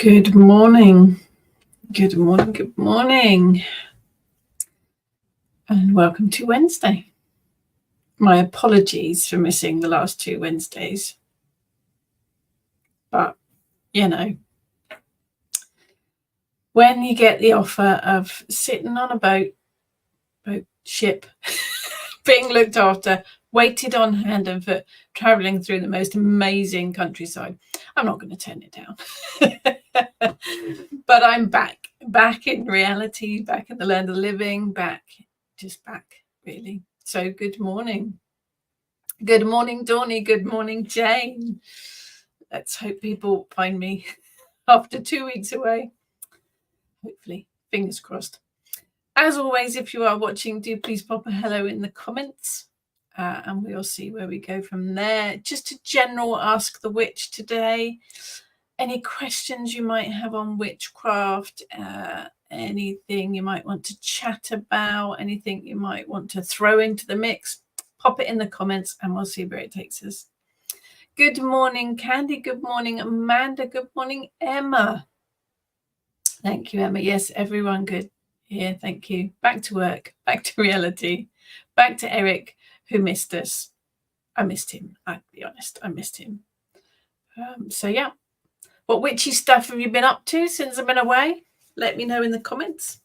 Good morning. Good morning. Good morning. And welcome to Wednesday. My apologies for missing the last two Wednesdays. But, you know, when you get the offer of sitting on a boat ship, being looked after, waited on hand and foot, traveling through the most amazing countryside, I'm not going to turn it down. But I'm back in reality, back in the land of living, back, really. So good morning. Good morning, Dawny. Good morning, Jane. Let's hope people find me after 2 weeks away. Hopefully, fingers crossed. As always, if you are watching, do please pop a hello in the comments. And we'll see where we go from there. Just a general Ask the Witch today. Any questions you might have on witchcraft, anything you might want to chat about, anything you might want to throw into the mix, pop it in the comments and we'll see where it takes us. Good morning, Candy. Good morning, Amanda. Good morning, Emma. Thank you, Emma. Yes, everyone good. Yeah, thank you. Back to work, back to reality, back to Eric, who missed us. I missed him. I'll be honest, I missed him. So yeah, what witchy stuff have you been up to since I've been away? Let me know in the comments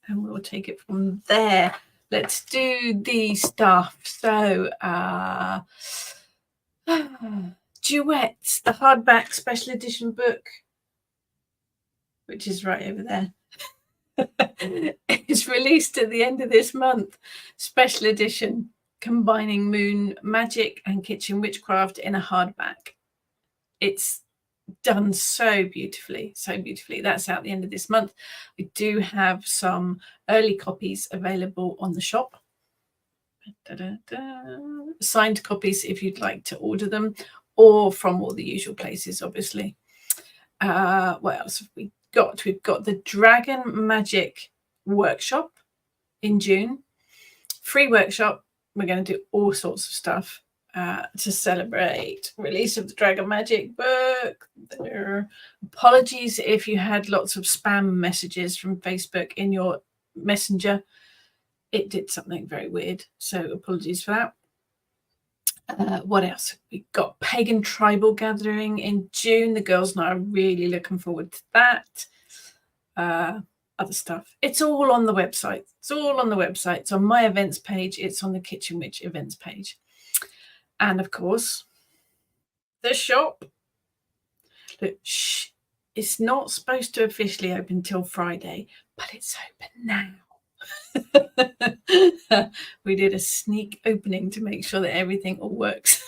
and we'll take it from there. Let's do the stuff. So Duets, the hardback special edition book, which is right over there. It's released at the end of this month. Special edition, combining moon magic and kitchen witchcraft in a hardback. It's done so beautifully, so beautifully. That's out the end of this month. We do have some early copies available on the shop. Signed copies if you'd like to order them, or from all the usual places, obviously. What else have we got? We've got the Dragon Magic workshop in June. Free workshop. We're going to do all sorts of stuff to celebrate release of the Dragon Magic book. Apologies if you had lots of spam messages from Facebook in your messenger. It did something very weird, so apologies for that. What else? We've got Pagan Tribal Gathering in June. The girls and I are really looking forward to that. Other stuff. It's all on the website. It's all on the website. It's on my events page. It's on the Kitchen Witch events page. And of course, the shop. Look, shh, it's not supposed to officially open till Friday, but it's open now. We did a sneak opening to make sure that everything all works.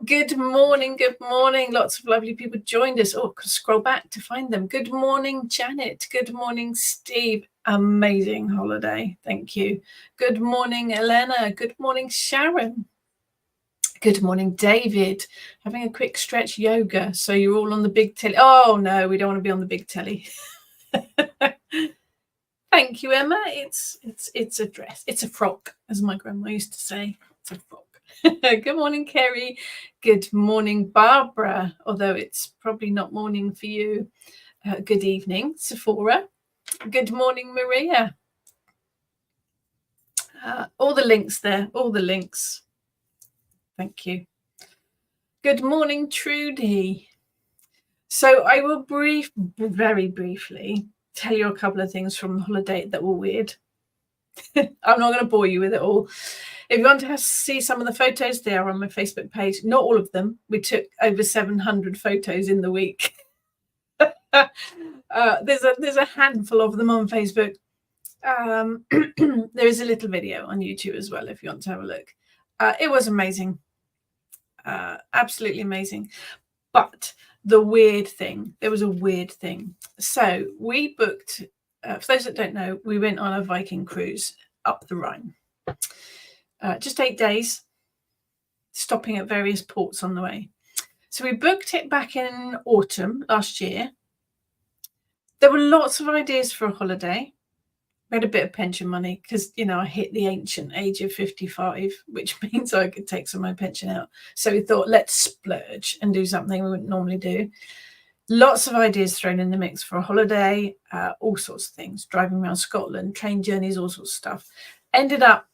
Good morning. Lots of lovely people joined us. Oh, scroll back to find them. Good morning, Janet. Good morning, Steve. Amazing holiday. Thank you. Good morning, Elena. Good morning, Sharon. Good morning, David. Having a quick stretch yoga. So you're all on the big telly. Oh, no, we don't want to be on the big telly. Thank you, Emma. It's a dress. It's a frock, as my grandma used to say. It's a frock. Good morning, Kerry. Good morning, Barbara. Although it's probably not morning for you. Good evening, Sephora. Good morning, Maria. All the links there. All the links. Thank you. Good morning, Trudy. So I will very briefly tell you a couple of things from the holiday that were weird. I'm not going to bore you with it all. If you want to see some of the photos, they are on my Facebook page. Not all of them. We took over 700 photos in the week. There's a handful of them on Facebook. There is a little video on YouTube as well if you want to have a look. It was amazing. Absolutely amazing. But there was a weird thing. So we booked, for those that don't know, we went on a Viking cruise up the Rhine. Just 8 days, stopping at various ports on the way. So we booked it back in autumn last year. There were lots of ideas for a holiday. We had a bit of pension money because, I hit the ancient age of 55, which means I could take some of my pension out. So we thought, let's splurge and do something we wouldn't normally do. Lots of ideas thrown in the mix for a holiday, all sorts of things, driving around Scotland, train journeys, all sorts of stuff. Ended up,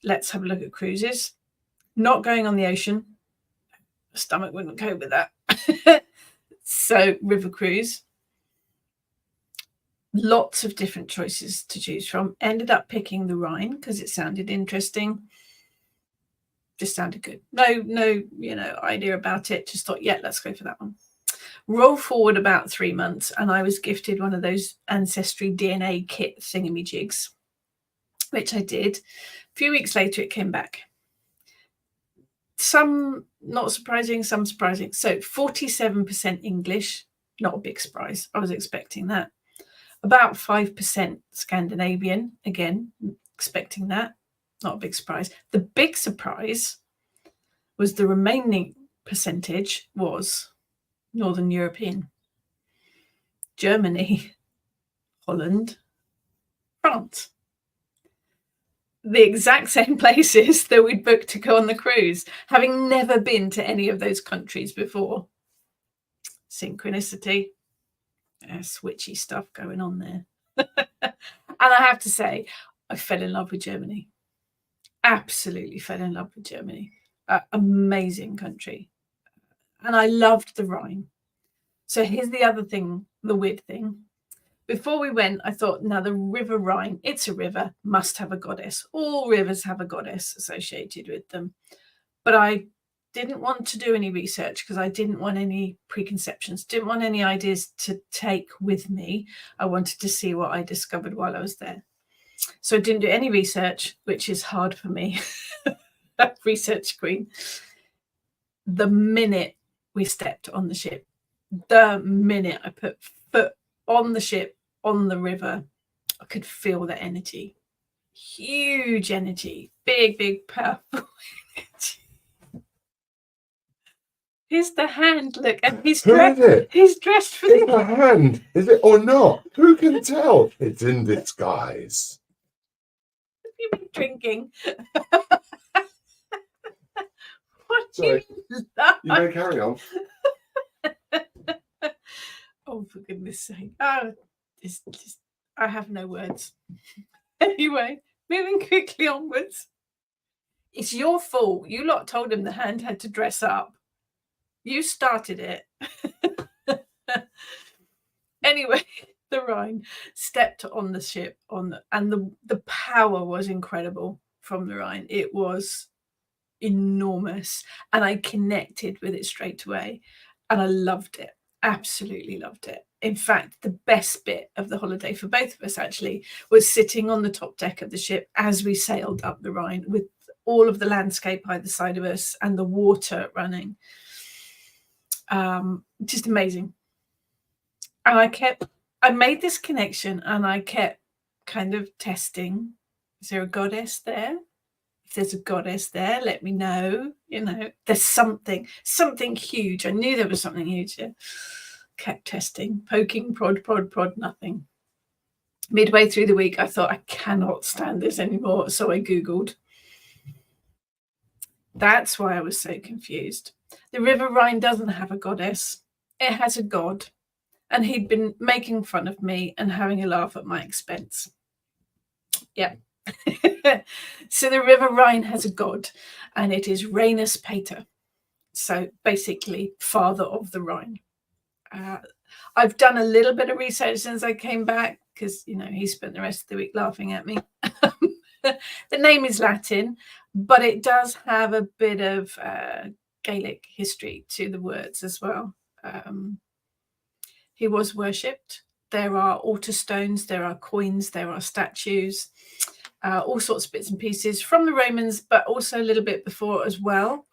let's have a look at cruises. Not going on the ocean. The stomach wouldn't cope with that. So river cruise. Lots of different choices to choose from. Ended up picking the Rhine because it sounded interesting. Just sounded good. No, idea about it. Just thought, yeah, let's go for that one. Roll forward about 3 months, and I was gifted one of those Ancestry DNA kit thingamajigs, which I did. A few weeks later, it came back. Some not surprising, some surprising. So 47% English, not a big surprise. I was expecting that. About 5% Scandinavian, again, expecting that. Not a big surprise. The big surprise was the remaining percentage was Northern European. Germany, Holland, France. The exact same places that we'd booked to go on the cruise, having never been to any of those countries before. Synchronicity. Switchy stuff going on there. And I have to say, I fell in love with Germany. Absolutely fell in love with Germany. Amazing country. And I loved the Rhine. So here's the other thing, the weird thing. Before we went, I thought, now the River Rhine, it's a river, must have a goddess. All rivers have a goddess associated with them. But I didn't want to do any research because I didn't want any preconceptions, didn't want any ideas to take with me. I wanted to see what I discovered while I was there. So I didn't do any research, which is hard for me. Research queen. The minute we stepped on the ship, the minute I put foot on the ship, on the river, I could feel the energy. Huge energy. Big, powerful energy. Here's the hand, look, and he's dressed. Who is it? He's dressed for the hand. Is it or not? Who can tell? It's in disguise. Have you been drinking? What? Sorry. You may carry on. Oh, for goodness sake. Oh, I have no words. Anyway, moving quickly onwards. It's your fault. You lot told him the hand had to dress up. You started it. Anyway, the Rhine stepped on the ship and the power was incredible from the Rhine. It was enormous, and I connected with it straight away, and I loved it. Absolutely loved it. In fact, the best bit of the holiday for both of us actually was sitting on the top deck of the ship as we sailed up the Rhine with all of the landscape either side of us and the water running. Just amazing. And I made this connection, and I kept kind of testing. Is there a goddess there? If there's a goddess there, let me know. There's something huge. I knew there was something huge here. Kept testing, poking, prod, nothing. Midway through the week, I thought, I cannot stand this anymore. So I Googled. That's why I was so confused. The River Rhine doesn't have a goddess. It has a god. And he'd been making fun of me and having a laugh at my expense. Yeah. So the River Rhine has a god, and it is Rhenus Pater. So basically, father of the Rhine. I've done a little bit of research since I came back because, he spent the rest of the week laughing at me. The name is Latin, but it does have a bit of Gaelic history to the words as well. He was worshipped. There are altar stones, there are coins, there are statues, all sorts of bits and pieces from the Romans, but also a little bit before as well.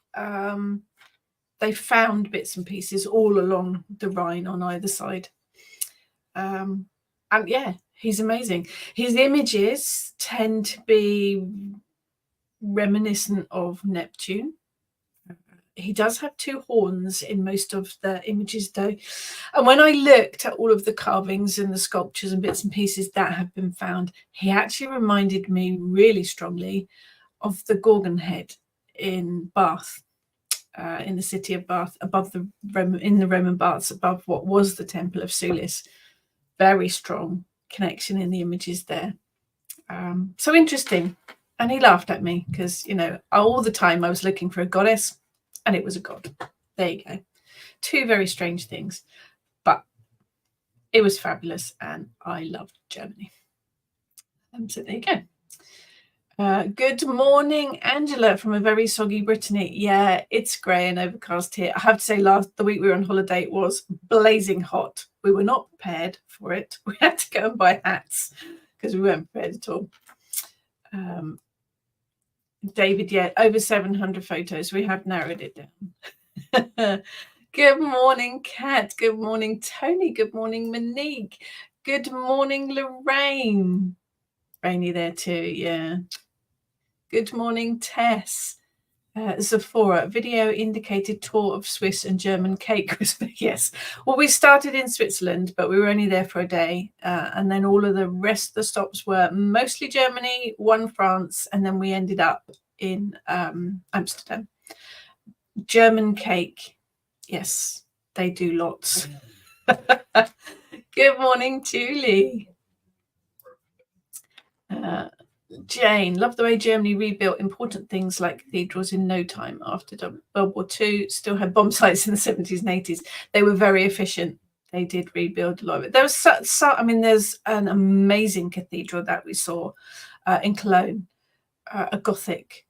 They found bits and pieces all along the Rhine on either side. And yeah, he's amazing. His images tend to be reminiscent of Neptune. He does have two horns in most of the images, though. And when I looked at all of the carvings and the sculptures and bits and pieces that have been found, he actually reminded me really strongly of the Gorgon head in Bath. in the city of Bath, in the Roman baths, above what was the Temple of Sulis. Very strong connection in the images there. So interesting. And he laughed at me because, all the time I was looking for a goddess and it was a god. There you go. Two very strange things, but it was fabulous and I loved Germany. So there you go. Good morning, Angela, from a very soggy Brittany. Yeah, it's grey and overcast here. I have to say, the week we were on holiday, it was blazing hot. We were not prepared for it. We had to go and buy hats because we weren't prepared at all. David, yeah, over 700 photos. We have narrowed it down. Good morning, Kat. Good morning, Tony. Good morning, Monique. Good morning, Lorraine. Rainy there too, yeah. Good morning, Tess. Zephora, video indicated tour of Swiss and German cake. Yes. Well, we started in Switzerland, but we were only there for a day. And then all of the rest of the stops were mostly Germany, one France, and then we ended up in Amsterdam. German cake. Yes, they do lots. Good morning, Julie. Jane, love the way Germany rebuilt important things like cathedrals in no time after World War II. Still had bomb sites in the 70s and 80s. They were very efficient. They did rebuild a lot of it. There was there's an amazing cathedral that we saw in Cologne, a Gothic,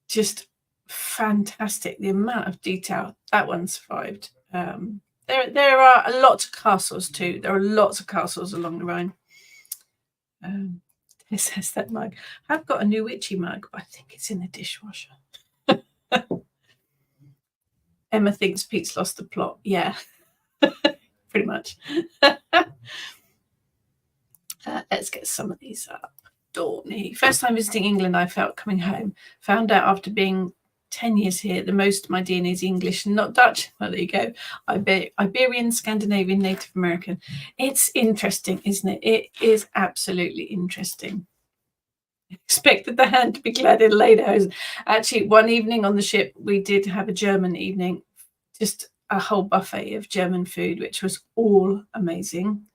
just fantastic. The amount of detail, that one survived. There are a lot of castles too. There are lots of castles along the Rhine. It says that mug. I've got a new witchy mug, but I think it's in the dishwasher. Emma thinks Pete's lost the plot. Yeah, pretty much. Let's get some of these up. Dorney. First time visiting England, I felt coming home. Found out after being 10 years here, the most of my DNA is English and not Dutch. Well, there you go. Iberian, Scandinavian, Native American. It's interesting, isn't it? It is absolutely interesting. Expected the hand to be clad in lederhosen. Actually, one evening on the ship, we did have a German evening, just a whole buffet of German food, which was all amazing.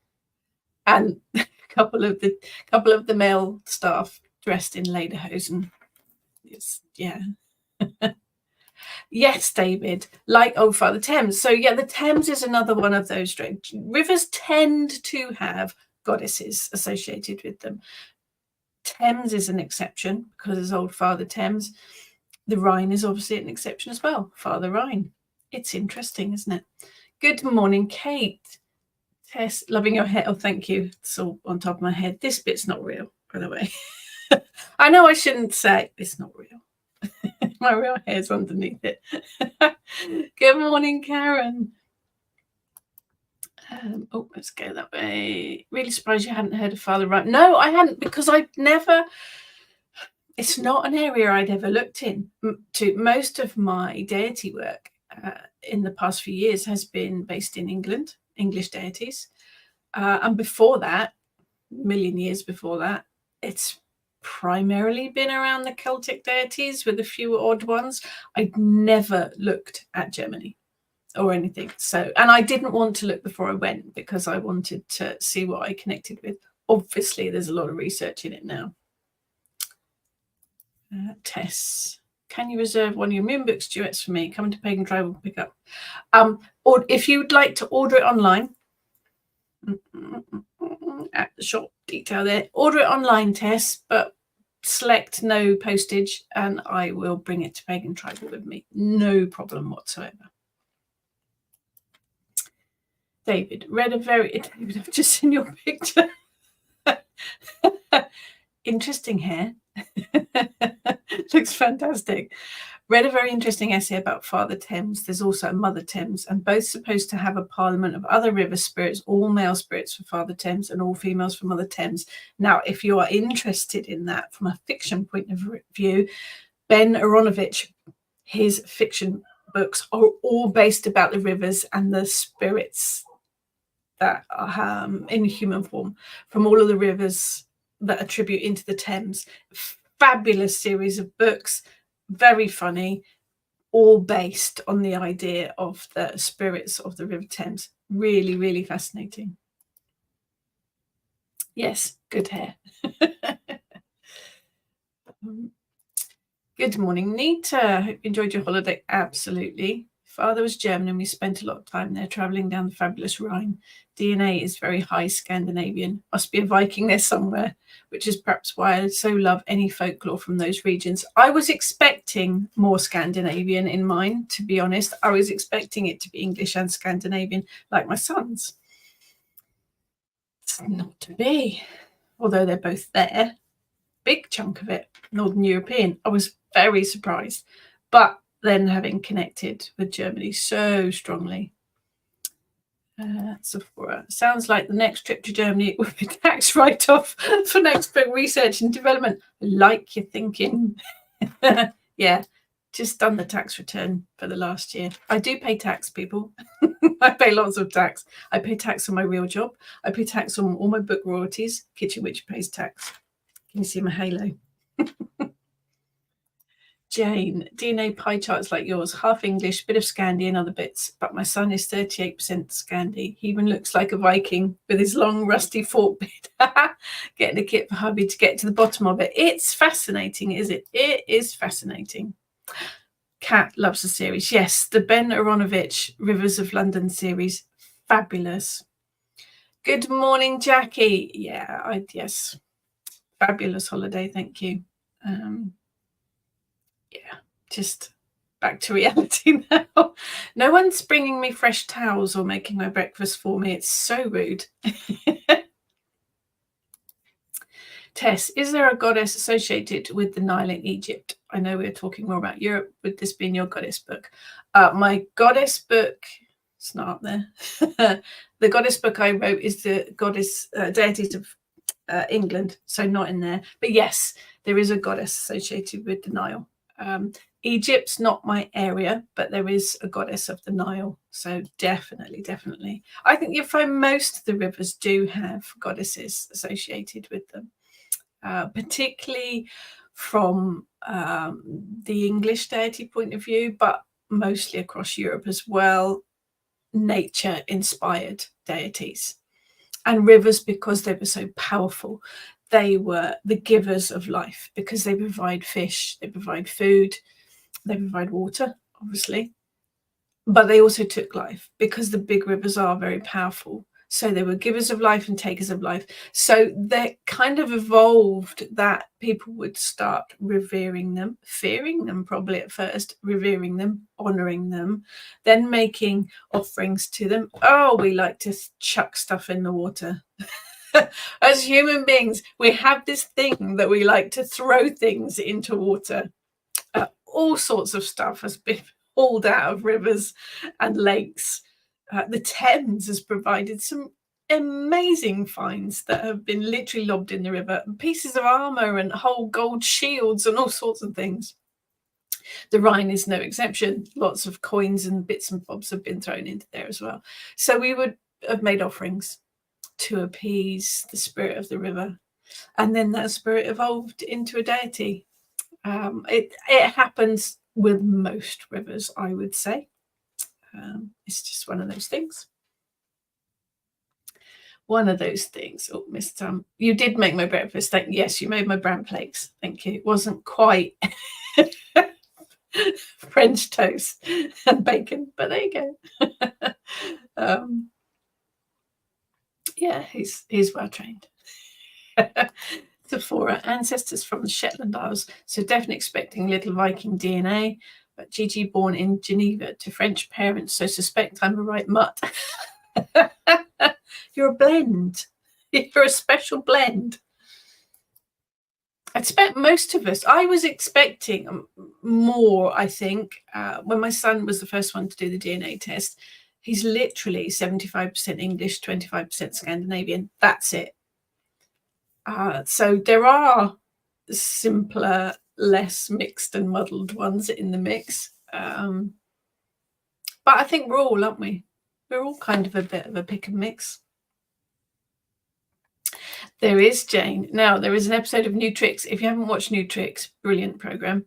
And a couple of the male staff dressed in lederhosen. Yeah. Yes, David, like Old Father Thames. So yeah, the Thames is another one of those strange rivers tend to have goddesses associated with them. Thames is an exception because it's Old Father Thames. The Rhine is obviously an exception as well. Father Rhine. It's interesting, isn't it? Good morning, Kate. Tess, loving your hair. Oh, thank you. It's all on top of my head. This bit's not real, by the way. I know I shouldn't say it's not real. My real hair's underneath it. Good morning, Karen. Let's go that way. Really surprised you hadn't heard of Father Rhine. No, I hadn't, because it's not an area I'd ever looked into. Most of my deity work in the past few years has been based in England, English deities. And before that, a million years before that, it's primarily been around the Celtic deities with a few odd ones. I'd never looked at Germany or anything. So, and I didn't want to look before I went because I wanted to see what I connected with. Obviously, there's a lot of research in it now. Tess, can you reserve one of your moon books duets for me? Coming to Pagan Tribal pick up. Or if you'd like to order it online, at the shop detail there, order it online, Tess, but select no postage and I will bring it to Pagan Tribal with me. No problem whatsoever. David, David, I've just seen your picture. Interesting hair. Looks fantastic. Read a very interesting essay about Father Thames. There's also a Mother Thames, and both supposed to have a parliament of other river spirits, all male spirits for Father Thames and all females for Mother Thames. Now, if you are interested in that from a fiction point of view, Ben Aronovich, his fiction books are all based about the rivers and the spirits that are in human form from all of the rivers that attribute into the Thames. Fabulous series of books, very funny, all based on the idea of the spirits of the River Thames. Really, really fascinating. Yes, good hair. Good morning, Nita. Hope you enjoyed your holiday. Absolutely. Father was German and we spent a lot of time there travelling down the fabulous Rhine. DNA is very high Scandinavian. Must be a Viking there somewhere, which is perhaps why I so love any folklore from those regions. I was expecting more Scandinavian in mine, to be honest. I was expecting it to be English and Scandinavian, like my son's. It's not to be, although they're both there. Big chunk of it, Northern European. I was very surprised. But then having connected with Germany so strongly, Sephora. Sounds like the next trip to Germany will be tax write-off for next book research and development. Like you're thinking. Yeah, just done the tax return for the last year. I do pay tax, people. I pay lots of tax. I pay tax on my real job. I pay tax on all my book royalties. Kitchen Witch pays tax. Can you see my halo? Jane, DNA pie charts like yours, half English, bit of Scandi and other bits, but my son is 38% Scandi. He even looks like a Viking with his long rusty fork beard. Getting a kit for hubby to get to the bottom of it. It's fascinating, is it? It is fascinating. Kat loves the series. Yes, the Ben Aronovich Rivers of London series. Fabulous. Good morning, Jackie. Yeah, yes. Fabulous holiday, thank you. Yeah, just back to reality now. No one's bringing me fresh towels or making my breakfast for me. It's so rude. Tess, is there a goddess associated with the Nile in Egypt? I know we're talking more about Europe with this being your goddess book. My goddess book, it's not up there. The goddess book I wrote is the goddess deities of England, so not in there. But yes, there is a goddess associated with the Nile. Egypt's not my area, but there is a goddess of the Nile. So definitely. I think you'll find most of the rivers do have goddesses associated with them, particularly from the English deity point of view, but mostly across Europe as well, nature-inspired deities. And rivers, because they were so powerful, they were the givers of life because they provide fish, they provide food, they provide water, obviously. But they also took life because the big rivers are very powerful. So they were givers of life and takers of life. So they kind of evolved that people would start revering them, fearing them probably at first, revering them, honoring them, then making offerings to them. Oh, we like to chuck stuff in the water. As human beings, we have this thing that we like to throw things into water. All sorts of stuff has been hauled out of rivers and lakes. The Thames has provided some amazing finds that have been literally lobbed in the river, pieces of armor and whole gold shields and all sorts of things. The Rhine is no exception. Lots of coins and bits and bobs have been thrown into there as well. So we would have made offerings to appease the spirit of the river, and then that spirit evolved into a deity. It happens with most rivers, I would say. It's just one of those things. One of those things. Oh, Miss you did make my breakfast. Yes, you made my bran flakes. Thank you. It wasn't quite French toast and bacon, but there you go. Yeah, he's well trained. Sephora, ancestors from the Shetland Isles, so definitely expecting little Viking DNA, but Gigi born in Geneva to French parents, so suspect I'm a right mutt. You're a blend. You're a special blend. I expect most of us, I was expecting more, I think, when my son was the first one to do the DNA test. He's literally 75% English, 25% Scandinavian. That's it. So there are simpler, less mixed and muddled ones in the mix. But I think we're all, aren't we? We're all kind of a bit of a pick and mix. There is, Jane. Now, there is an episode of New Tricks. If you haven't watched New Tricks, brilliant program.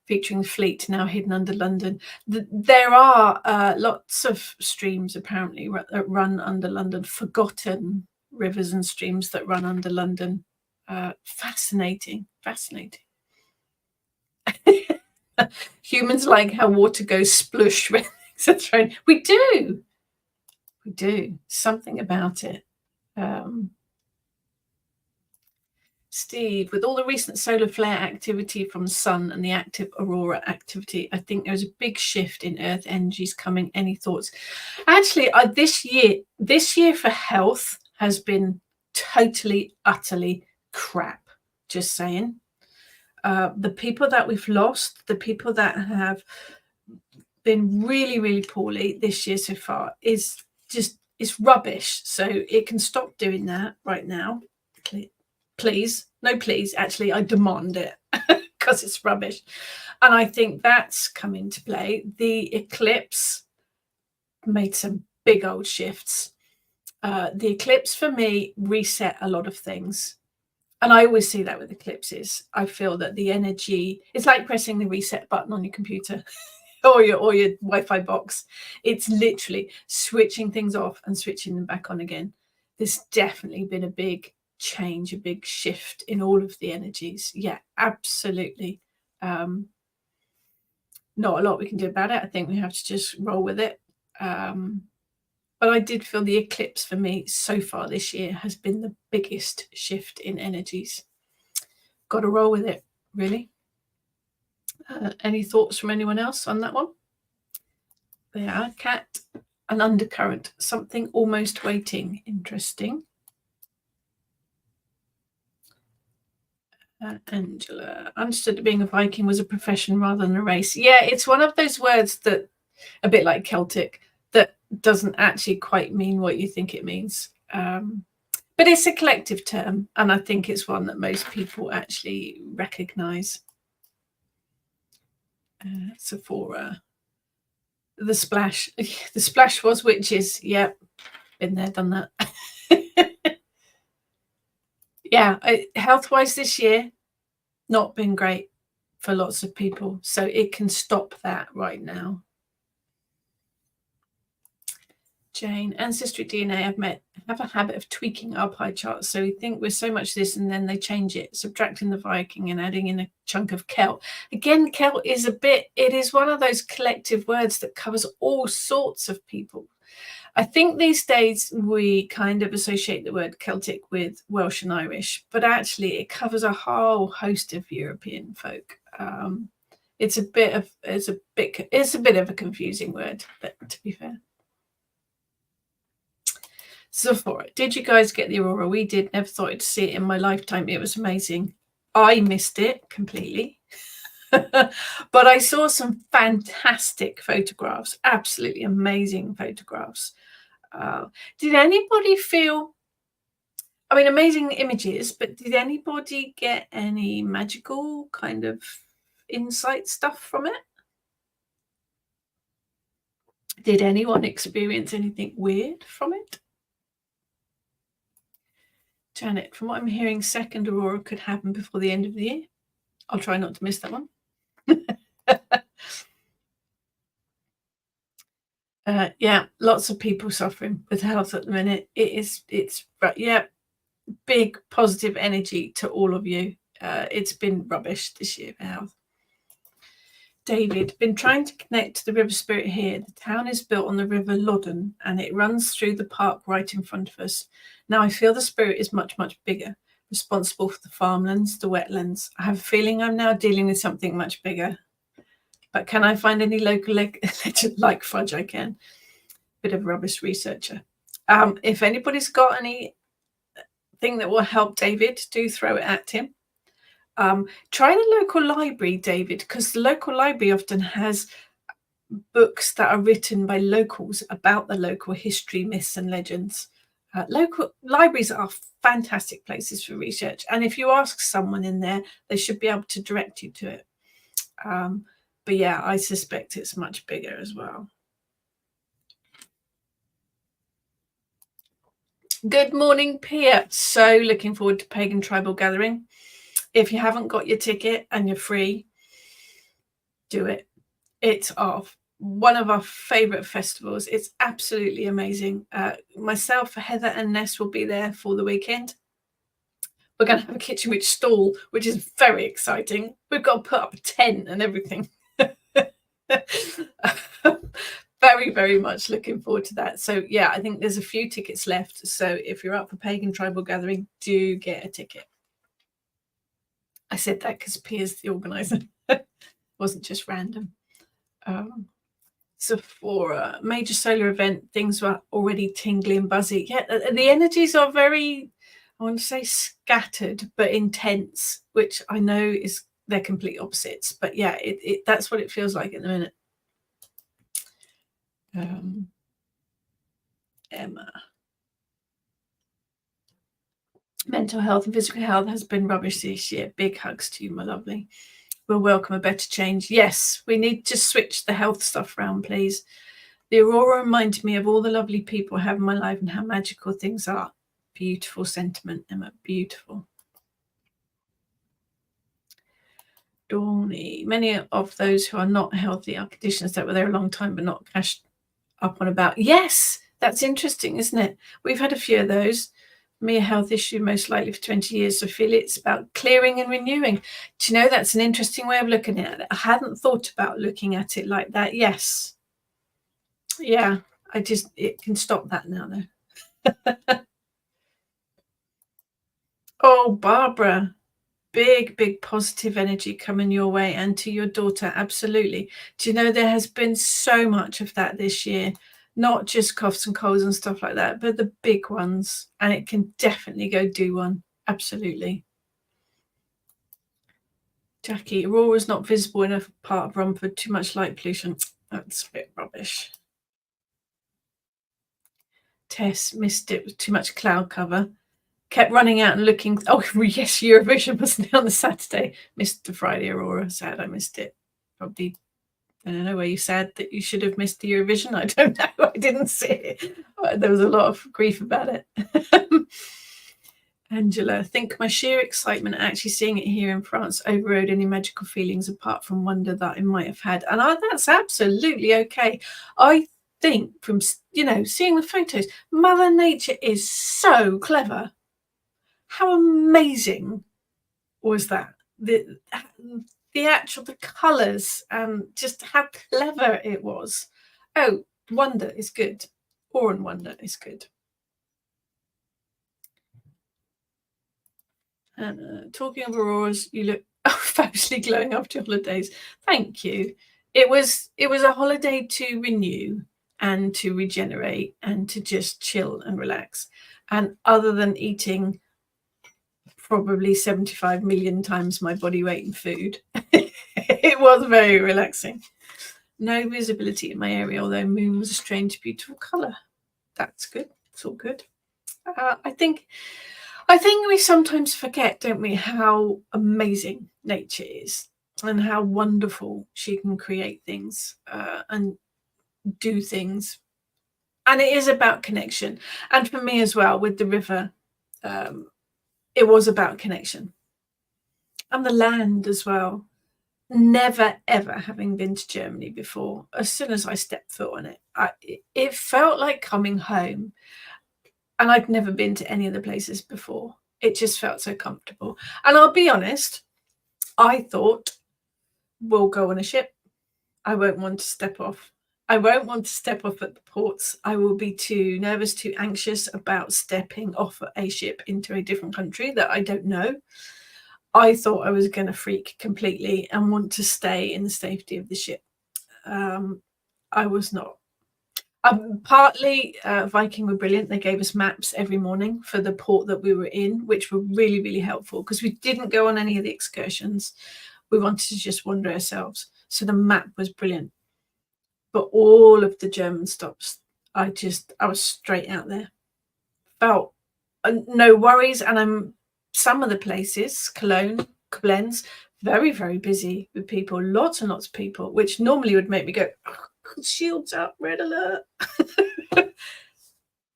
featuring the fleet now hidden under London. There are lots of streams apparently that run under London, forgotten rivers and streams that run under London. Fascinating. Humans like how water goes splush when things are thrown. We do. Something about it. Steve, with all the recent solar flare activity from the sun and the active aurora activity, I think there's a big shift in Earth energies coming. Any thoughts? Actually, this year for health has been totally, utterly crap. Just saying. The people that we've lost, the people that have been really, really poorly this year so far is rubbish. So it can stop doing that right now. Please. No, please. Actually, I demand it because it's rubbish. And I think that's come into play. The eclipse made some big old shifts. The eclipse for me reset a lot of things. And I always see that with eclipses. I feel that the energy, it's like pressing the reset button on your computer or your Wi-Fi box. It's literally switching things off and switching them back on again. There's definitely been a big change, a big shift in all of the energies. Yeah, absolutely. Not a lot we can do about it. I think we have to just roll with it. But I did feel the eclipse for me so far this year has been the biggest shift in energies. Got to roll with it, really. Any thoughts from anyone else on that one? Yeah, Cat, an undercurrent, something almost waiting. Interesting. Angela, understood that being a Viking was a profession rather than a race. Yeah, it's one of those words that, a bit like Celtic, that doesn't actually quite mean what you think it means. But it's a collective term, and I think it's one that most people actually recognise. Sephora. The splash. The splash was witches. Yep. Been there, done that. Yeah, health-wise this year, not been great for lots of people. So it can stop that right now. Jane, ancestry DNA have a habit of tweaking our pie charts. So we think we're so much this and then they change it, subtracting the Viking and adding in a chunk of Celt. Again, Celt is it is one of those collective words that covers all sorts of people. I think these days we kind of associate the word Celtic with Welsh and Irish, but actually it covers a whole host of European folk. It's a bit of a confusing word, but to be fair. Sephora, did you guys get the aurora? We did. Never thought I'd see it in my lifetime. It was amazing. I missed it completely. But I saw some fantastic photographs, absolutely amazing photographs. Did anybody feel, I mean, amazing images, but did anybody get any magical kind of insight stuff from it? Did anyone experience anything weird from it? Janet, from what I'm hearing, second aurora could happen before the end of the year. I'll try not to miss that one. Yeah, lots of people suffering with health at the minute. It's big positive energy to all of you. It's been rubbish this year for health. David, been trying to connect to the river spirit here. The town is built on the river Loddon and it runs through the park right in front of us. Now I feel the spirit is much, much bigger, responsible for the farmlands, the wetlands. I have a feeling I'm now dealing with something much bigger. But can I find any local legend like fudge? I can. Bit of a rubbish researcher. If anybody's got anything that will help David, do throw it at him. Try the local library, David, because the local library often has books that are written by locals about the local history, myths and legends. Local libraries are fantastic places for research. And if you ask someone in there, they should be able to direct you to it. But yeah, I suspect it's much bigger as well. Good morning, Pia. So looking forward to Pagan Tribal Gathering. If you haven't got your ticket and you're free, do it. It's one of our favourite festivals. It's absolutely amazing. Myself, Heather and Ness will be there for the weekend. We're going to have a kitchen witch stall, which is very exciting. We've got to put up a tent and everything. Very, very much looking forward to that. So yeah, I think there's a few tickets left. So if you're up for Pagan Tribal Gathering, do get a ticket. I said that because Pia's the organizer. Wasn't just random. Sephora, major solar event, things were already tingly and buzzy. Yeah, the energies are very, I want to say scattered, but intense, which I know they're complete opposites. But yeah, that's what it feels like at the minute. Emma. Mental health and physical health has been rubbish this year. Big hugs to you, my lovely. We'll welcome a better change. Yes, we need to switch the health stuff around, please. The aurora reminded me of all the lovely people I have in my life and how magical things are. Beautiful sentiment, Emma. Beautiful. Dawny. Many of those who are not healthy are conditions that were there a long time but not cashed up on about. Yes, that's interesting, isn't it? We've had a few of those. Me, a health issue most likely for 20 years. So I feel it's about clearing and renewing. Do you know, that's an interesting way of looking at it. I hadn't thought about looking at it like that. Yes. Yeah, it can stop that now, though. Oh, Barbara, big positive energy coming your way and to your daughter. Absolutely. Do you know, there has been so much of that this year, not just coughs and colds and stuff like that, but the big ones. And it can definitely go do one. Absolutely. Jackie, Aurora's not visible enough part of Rumford. Too much light pollution. That's a bit rubbish. Tess missed it with too much cloud cover. Kept running out and looking. Oh, yes, Eurovision wasn't it on the Saturday. Missed the Friday Aurora. Sad I missed it. Probably, I don't know, were you sad that you should have missed the Eurovision? I don't know. I didn't see it. There was a lot of grief about it. Angela, I think my sheer excitement at actually seeing it here in France overrode any magical feelings apart from wonder that I might have had. And that's absolutely okay. I think from, seeing the photos, Mother Nature is so clever. How amazing was that? The colours and just how clever it was. Oh, wonder is good. Awe and wonder is good. And talking of auroras, you look fabulously glowing after your holidays. Thank you. It was a holiday to renew and to regenerate and to just chill and relax. And other than eating probably 75 million times my body weight in food, it was very relaxing. No visibility in my area, although moon was a strange, beautiful colour. That's good. It's all good. I think we sometimes forget, don't we, how amazing nature is and how wonderful she can create things and do things. And it is about connection. And for me as well, with the river, it was about connection. And the land as well. Never, ever having been to Germany before, as soon as I stepped foot on it, it felt like coming home. And I'd never been to any of the places before. It just felt so comfortable. And I'll be honest, I thought, we'll go on a ship. I won't want to step off. I won't want to step off at the ports. I will be too nervous, too anxious about stepping off a ship into a different country that I don't know. I thought I was going to freak completely and want to stay in the safety of the ship. I was not. Partly, Viking were brilliant. They gave us maps every morning for the port that we were in, which were really, really helpful because we didn't go on any of the excursions. We wanted to just wander ourselves. So the map was brilliant. But all of the German stops, I was straight out there. Felt no worries. And some of the places, Cologne, Koblenz, very, very busy with people, lots and lots of people, which normally would make me go, shields up, red alert.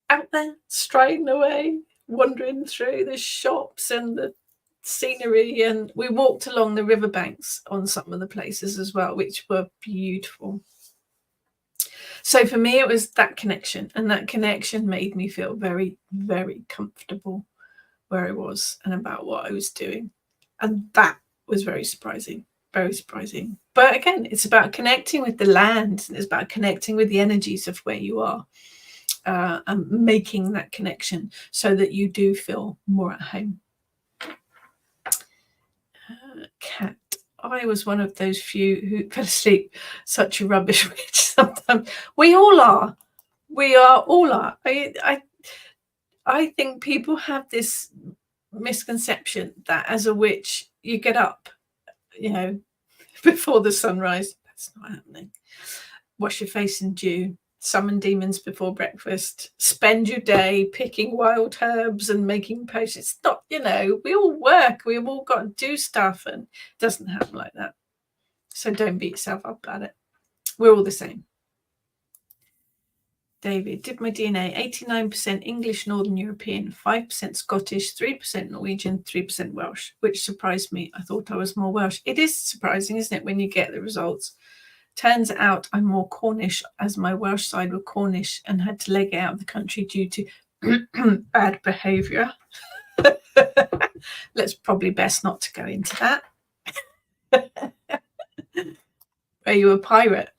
Out there, striding away, wandering through the shops and the scenery, and we walked along the riverbanks on some of the places as well, which were beautiful. So for me, it was that connection, and that connection made me feel very, very comfortable where I was and about what I was doing. And that was very surprising, very surprising. But again, it's about connecting with the land, and it's about connecting with the energies of where you are, and making that connection so that you do feel more at home. Cat. I was one of those few who fell asleep. Such a rubbish witch. Sometimes we all are. We are all are. I think people have this misconception that as a witch you get up, before the sunrise. That's not happening. Wash your face in dew, summon demons before breakfast, spend your day picking wild herbs and making potions. It's not, we all work, we've all got to do stuff, and it doesn't happen like that. So don't beat yourself up about it. We're all the same. David, did my DNA 89% English, Northern European, 5% Scottish, 3% Norwegian, 3% Welsh, which surprised me. I thought I was more Welsh. It is surprising, isn't it, when you get the results? Turns out I'm more Cornish, as my Welsh side were Cornish and had to leg out of the country due to bad behaviour. Let's probably best not to go into that. Are you a pirate?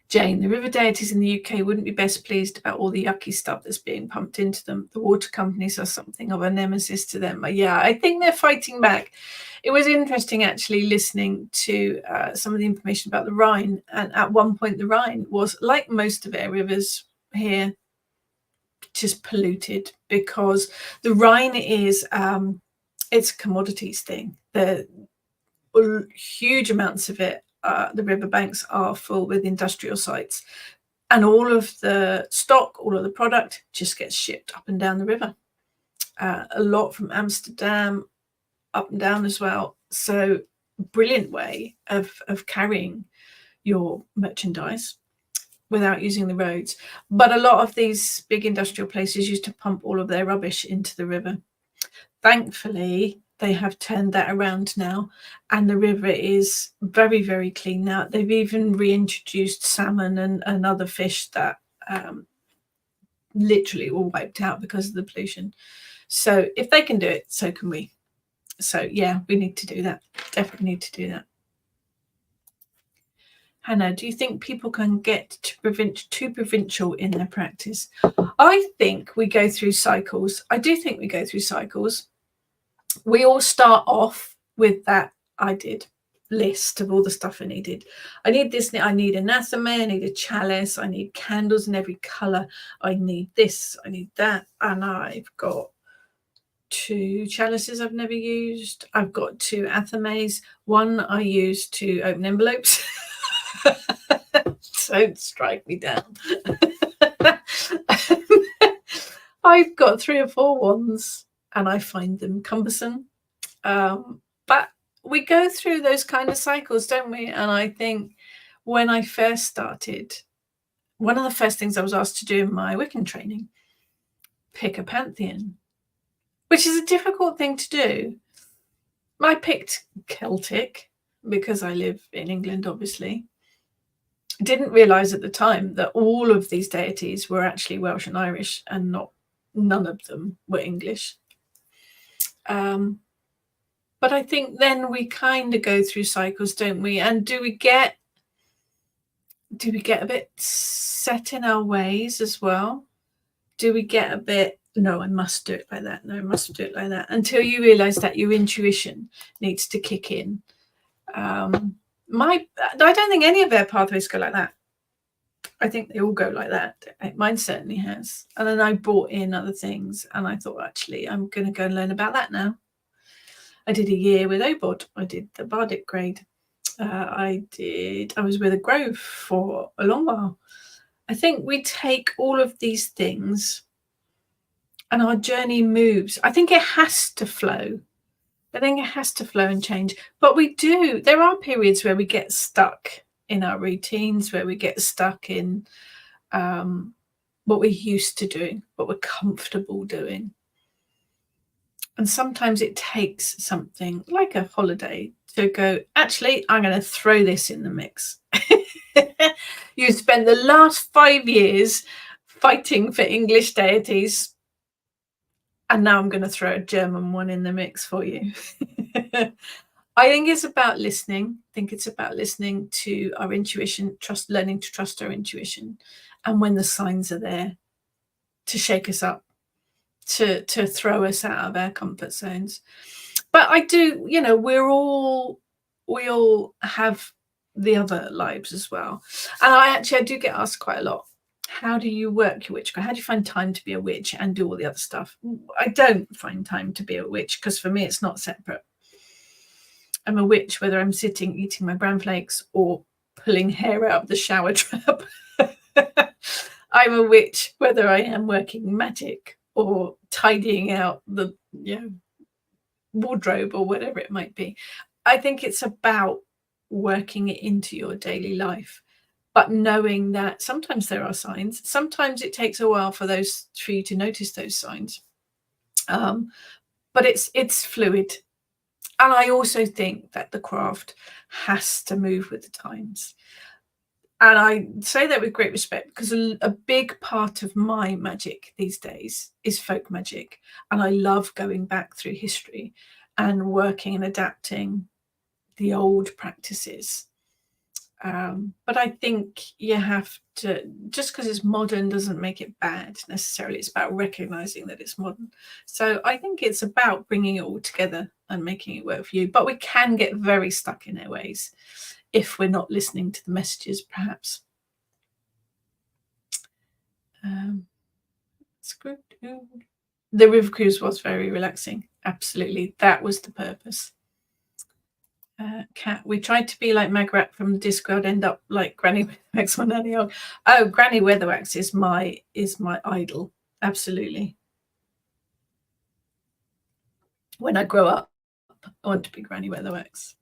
Jane, the river deities in the UK wouldn't be best pleased about all the yucky stuff that's being pumped into them. The water companies are something of a nemesis to them. Yeah, I think they're fighting back. It was interesting actually listening to some of the information about the Rhine. And at one point, the Rhine was, like most of our rivers here, just polluted, because the Rhine is it's a commodities thing. The huge amounts of it, the riverbanks are full with industrial sites, and all of the stock, all of the product just gets shipped up and down the river. A lot from Amsterdam up and down as well. So brilliant way of carrying your merchandise without using the roads. But a lot of these big industrial places used to pump all of their rubbish into the river. Thankfully, they have turned that around now, and the river is very, very clean now. They've even reintroduced salmon and other fish that literally all wiped out because of the pollution. So if they can do it, so can we. So yeah, we need to do that. Definitely need to do that. Hannah, do you think people can get too provincial in their practice? I think we go through cycles. I do think we go through cycles. We all start off with that list of all the stuff I needed. I need this, I need anathema, I need a chalice, I need candles in every colour, I need this, I need that, and I've got 2 chalices I've never used. I've got 2 athames. One I use to open envelopes. Don't strike me down. I've got 3 or 4 wands, and I find them cumbersome. But we go through those kind of cycles, don't we? And I think when I first started, one of the first things I was asked to do in my Wiccan training, pick a pantheon, which is a difficult thing to do. I picked Celtic because I live in England, obviously. Didn't realise at the time that all of these deities were actually Welsh and Irish, and none of them were English. But I think then we kind of go through cycles, don't we? And do we get a bit set in our ways as well? Do we get a bit, no, I must do it like that. No, I must do it like that, until you realise that your intuition needs to kick in. I don't think any of their pathways go like that. I think they all go like that. Mine certainly has. And then I brought in other things, and I thought, actually, I'm going to go and learn about that now. I did a year with Obod. I did the Bardic grade. I was with a Grove for a long while. I think we take all of these things and our journey moves. I think it has to flow. I think it has to flow and change. But we do. There are periods where we get stuck in our routines, where we get stuck in what we're used to doing, what we're comfortable doing. And sometimes it takes something like a holiday to go, actually, I'm going to throw this in the mix. You spent the last 5 years fighting for English deities, and now I'm going to throw a German one in the mix for you. I think it's about listening. I think it's about listening to our intuition, learning to trust our intuition. And when the signs are there, to shake us up, to throw us out of our comfort zones. But I do, we all have the other lives as well. And I do get asked quite a lot, how do you work your witchcraft? How do you find time to be a witch and do all the other stuff? I don't find time to be a witch, because for me it's not separate. I'm a witch whether I'm sitting eating my bran flakes or pulling hair out of the shower trap. I'm a witch whether I am working magic or tidying out the wardrobe or whatever it might be. I think it's about working it into your daily life, but knowing that sometimes there are signs. Sometimes it takes a while for you to notice those signs. But it's fluid. And I also think that the craft has to move with the times. And I say that with great respect, because a big part of my magic these days is folk magic. And I love going back through history and working and adapting the old practices. But I think you have to, just because it's modern doesn't make it bad necessarily. It's about recognizing that it's modern. So I think it's about bringing it all together and making it work for you. But we can get very stuck in our ways if we're not listening to the messages, perhaps. The river cruise was very relaxing. Absolutely. That was the purpose. Cat, we tried to be like Magrat from the Discworld, end up like Granny Weatherwax or Nanny Og. Oh, Granny Weatherwax is my idol. Absolutely. When I grow up, I want to be Granny Weatherwax.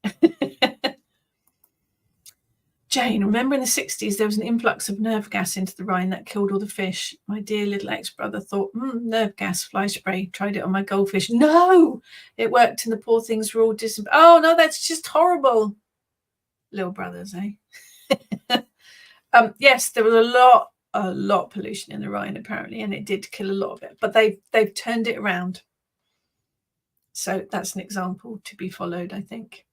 Jane, remember in the 60s there was an influx of nerve gas into the Rhine that killed all the fish. My dear little ex-brother thought, nerve gas, fly spray, tried it on my goldfish. No, it worked and the poor things were all oh no, that's just horrible. Little brothers, eh? Yes, there was a lot of pollution in the Rhine apparently, and it did kill a lot of it, but they've turned it around. So that's an example to be followed, I think.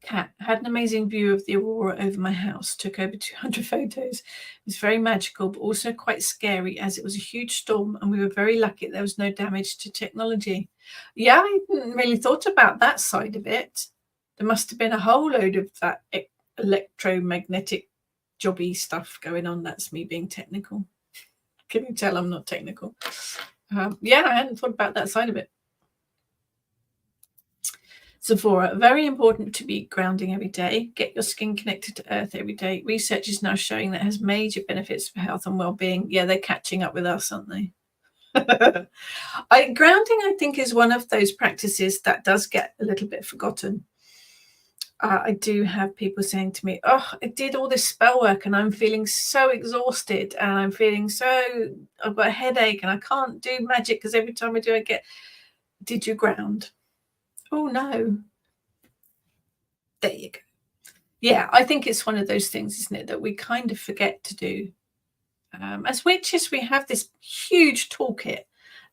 Cat, had an amazing view of the aurora over my house, took over 200 photos. It was very magical, but also quite scary, as it was a huge storm and we were very lucky there was no damage to technology. Yeah, I hadn't really thought about that side of it. There must have been a whole load of that electromagnetic jobby stuff going on. That's me being technical. Can you tell I'm not technical? Yeah, I hadn't thought about that side of it. Sephora, very important to be grounding every day. Get your skin connected to earth every day. Research is now showing that has major benefits for health and well-being. Yeah, they're catching up with us, aren't they? Grounding, I think, is one of those practices that does get a little bit forgotten. I do have people saying to me, oh, I did all this spell work and I'm feeling so exhausted and I'm feeling I've got a headache and I can't do magic because every time I do, did you ground? Oh, no. There you go. Yeah, I think it's one of those things, isn't it, that we kind of forget to do. As witches, we have this huge toolkit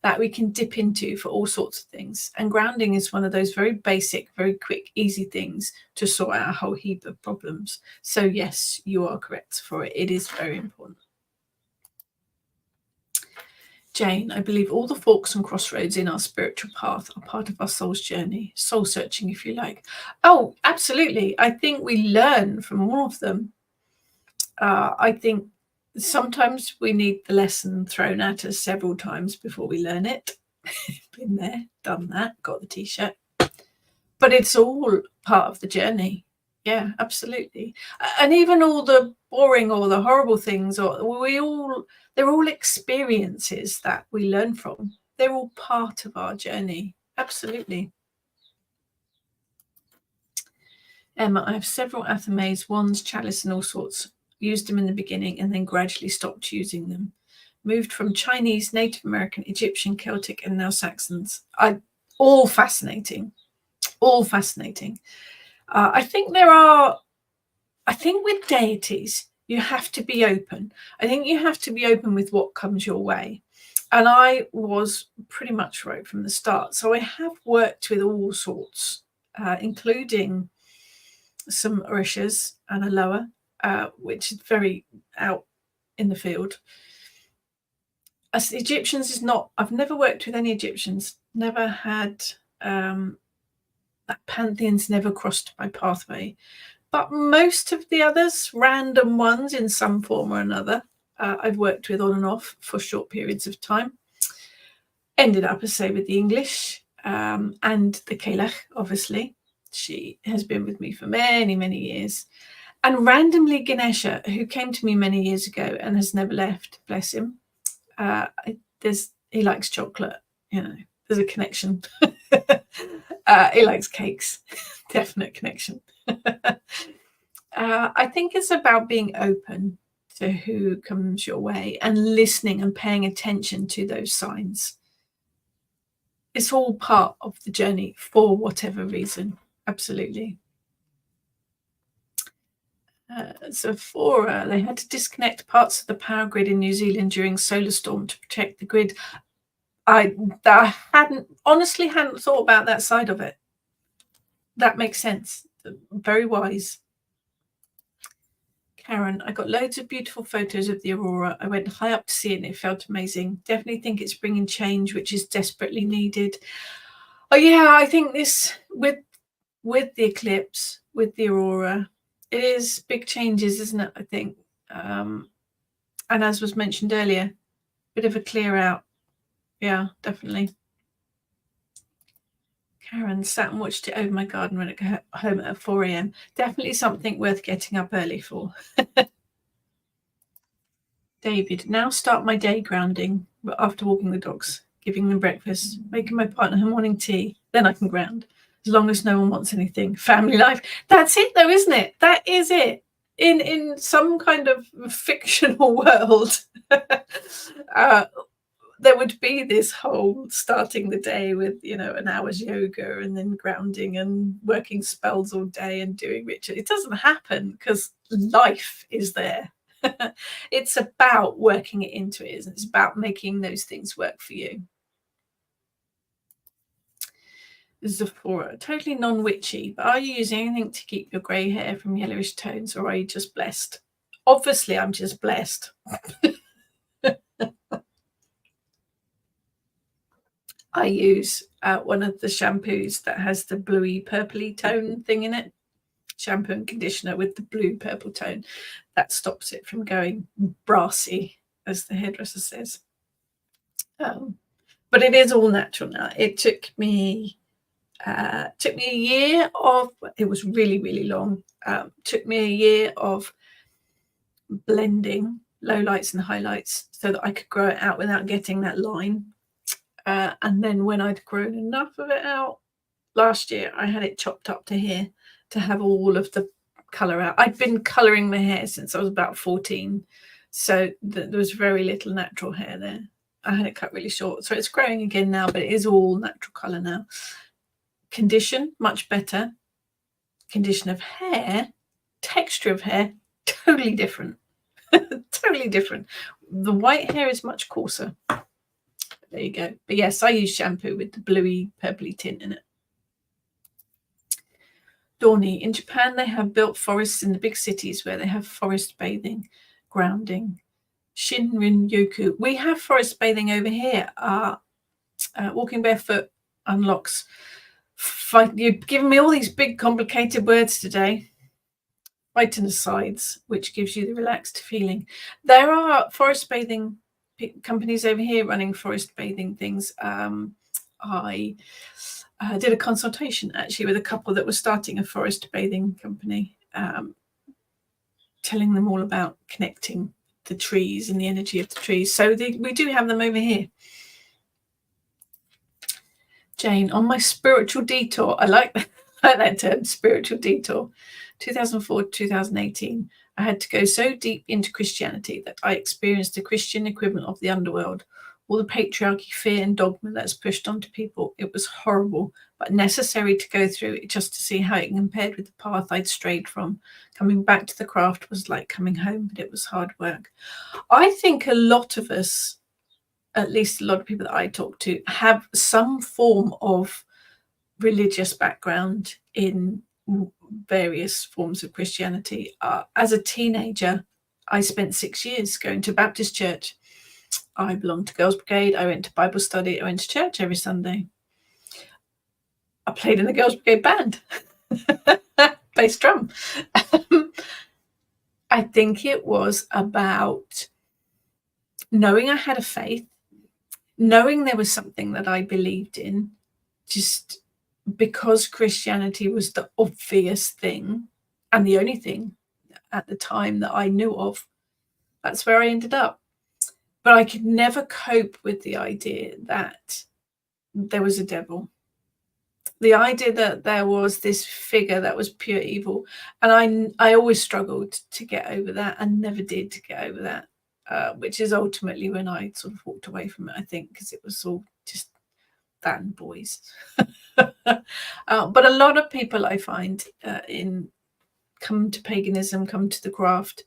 that we can dip into for all sorts of things. And grounding is one of those very basic, very quick, easy things to sort out a whole heap of problems. So yes, you are correct for it. It is very important. Jane, I believe all the forks and crossroads in our spiritual path are part of our soul's journey, soul searching, if you like. Oh, absolutely. I think we learn from all of them. I think sometimes we need the lesson thrown at us several times before we learn it. Been there, done that, got the t-shirt. But it's all part of the journey. Yeah, absolutely. And even all the boring or the horrible things, they're all experiences that we learn from. They're all part of our journey. Absolutely. Emma, I have several athames, wands, chalice, and all sorts. Used them in the beginning and then gradually stopped using them. moved from Chinese, Native American, Egyptian, Celtic, and now Saxons. All fascinating. All fascinating. I think with deities, you have to be open. I think you have to be open with what comes your way. And I was pretty much right from the start. So I have worked with all sorts, including some Orishas and a Loa, which is very out in the field. As Egyptians is not, I've never worked with any Egyptians, never had, that pantheon's never crossed my pathway. But most of the others, random ones in some form or another, I've worked with on and off for short periods of time. Ended up, as I say, with the English and the Kelech, obviously. She has been with me for many, many years. And randomly Ganesha, who came to me many years ago and has never left, bless him. He likes chocolate, there's a connection. He likes cakes, definite connection. I think it's about being open to who comes your way and listening and paying attention to those signs. It's all part of the journey for whatever reason. Absolutely. So they had to disconnect parts of the power grid in New Zealand during solar storm to protect the grid. I honestly hadn't thought about that side of it. That makes sense. Very wise. Karen, I got loads of beautiful photos of the aurora. I went high up to see it and it felt amazing. Definitely think it's bringing change, which is desperately needed. Oh yeah, I think this with the eclipse, with the aurora, it is big changes, isn't it? I think. And as was mentioned earlier, bit of a clear out. Yeah, definitely. Karen sat and watched it over my garden when I got home at 4 a.m. Definitely something worth getting up early for. David, now start my day grounding after walking the dogs, giving them breakfast, making my partner her morning tea. Then I can ground, as long as no one wants anything. Family life. That's it, though, isn't it? That is it. In some kind of fictional world, there would be this whole starting the day with, an hour's yoga and then grounding and working spells all day and doing ritual. It doesn't happen because life is there. It's about working it into it, isn't it? It's about making those things work for you. Zephora, totally non-witchy, but are you using anything to keep your grey hair from yellowish tones, or are you just blessed? Obviously, I'm just blessed. I use one of the shampoos that has the bluey purpley tone thing in it. Shampoo and conditioner with the blue purple tone. That stops it from going brassy, as the hairdresser says. But it is all natural now. It took me a year of, it was really, really long. Took me a year of blending lowlights and highlights so that I could grow it out without getting that line. And then when I'd grown enough of it out last year, I had it chopped up to here to have all of the colour out. I'd been colouring my hair since I was about 14, so there was very little natural hair there. I had it cut really short, so it's growing again now, but it is all natural colour now. Condition, much better. Condition of hair, texture of hair, totally different. Totally different. The white hair is much coarser. There you go. But yes, I use shampoo with the bluey purpley tint in it. Dawny, in Japan, they have built forests in the big cities where they have forest bathing, grounding. Shinrin-yoku. We have forest bathing over here. Walking barefoot unlocks. You've given me all these big, complicated words today. Phytonicides, which gives you the relaxed feeling. There are forest bathing companies over here running forest bathing things. I did a consultation actually with a couple that was starting a forest bathing company, telling them all about connecting the trees and the energy of the trees. So we do have them over here. Jane, on my spiritual detour, I like like that term, spiritual detour. 2004 to 2018, I had to go so deep into Christianity that I experienced the Christian equivalent of the underworld. All the patriarchy, fear, and dogma that's pushed onto people. It was horrible, but necessary to go through it just to see how it compared with the path I'd strayed from. Coming back to the craft was like coming home, but it was hard work. I think a lot of us, at least a lot of people that I talk to, have some form of religious background in various forms of Christianity. As a teenager, I spent 6 years going to Baptist church. I belonged to Girls Brigade. I went to Bible study. I went to church every Sunday. I played in the Girls Brigade band, bass drum. I think it was about knowing I had a faith, knowing there was something that I believed in, just because Christianity was the obvious thing and the only thing at the time that I knew of. That's where I ended up. But I could never cope with the idea that there was a devil. The idea that there was this figure that was pure evil. And I always struggled to get over that and never did to get over that, which is ultimately when I sort of walked away from it, I think, because it was all just that and boys. But a lot of people I find come to paganism, come to the craft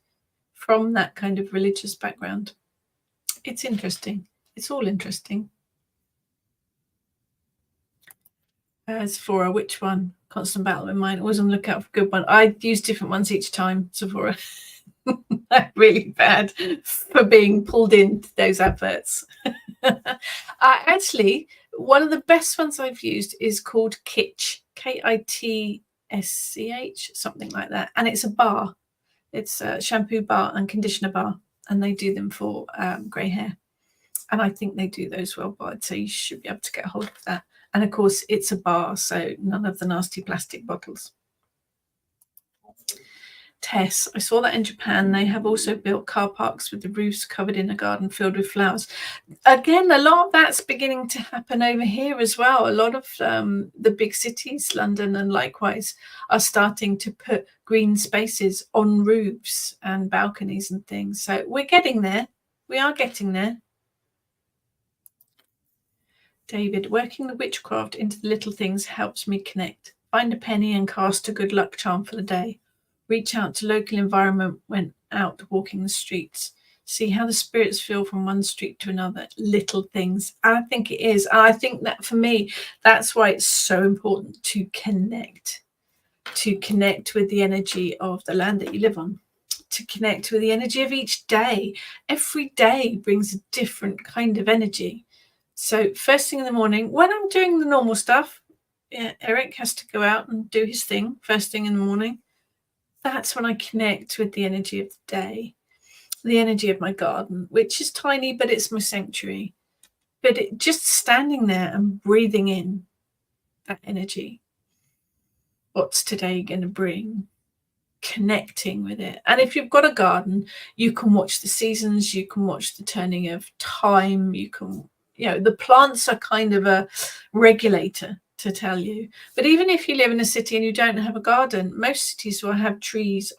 from that kind of religious background. It's interesting. It's all interesting. Sephora, which one? Constant battle in mind. Always on the lookout for a good one. I use different ones each time, Sephora. I'm really bad for being pulled into those adverts. Actually, one of the best ones I've used is called Kitsch, Kitsch, something like that. And it's a bar. It's a shampoo bar and conditioner bar. And they do them for grey hair. And I think they do those well, but so you should be able to get hold of that. And of course, it's a bar, so none of the nasty plastic bottles. Tess, I saw that in Japan. They have also built car parks with the roofs covered in a garden filled with flowers. Again, a lot of that's beginning to happen over here as well. A lot of the big cities, London and likewise, are starting to put green spaces on roofs and balconies and things. So we're getting there. We are getting there. David, working the witchcraft into the little things helps me connect. Find a penny and cast a good luck charm for the day. Reach out to local environment when out walking the streets. See how the spirits feel from one street to another. Little things. I think it is. And I think that for me, that's why it's so important to connect with the energy of the land that you live on, to connect with the energy of each day. Every day brings a different kind of energy. So first thing in the morning, when I'm doing the normal stuff, Eric has to go out and do his thing first thing in the morning. That's when I connect with the energy of the day, the energy of my garden, which is tiny, but it's my sanctuary. But just standing there and breathing in that energy. What's today going to bring? Connecting with it. And if you've got a garden, you can watch the seasons, you can watch the turning of time, you can, the plants are kind of a regulator to tell you. But even if you live in a city and you don't have a garden, most cities will have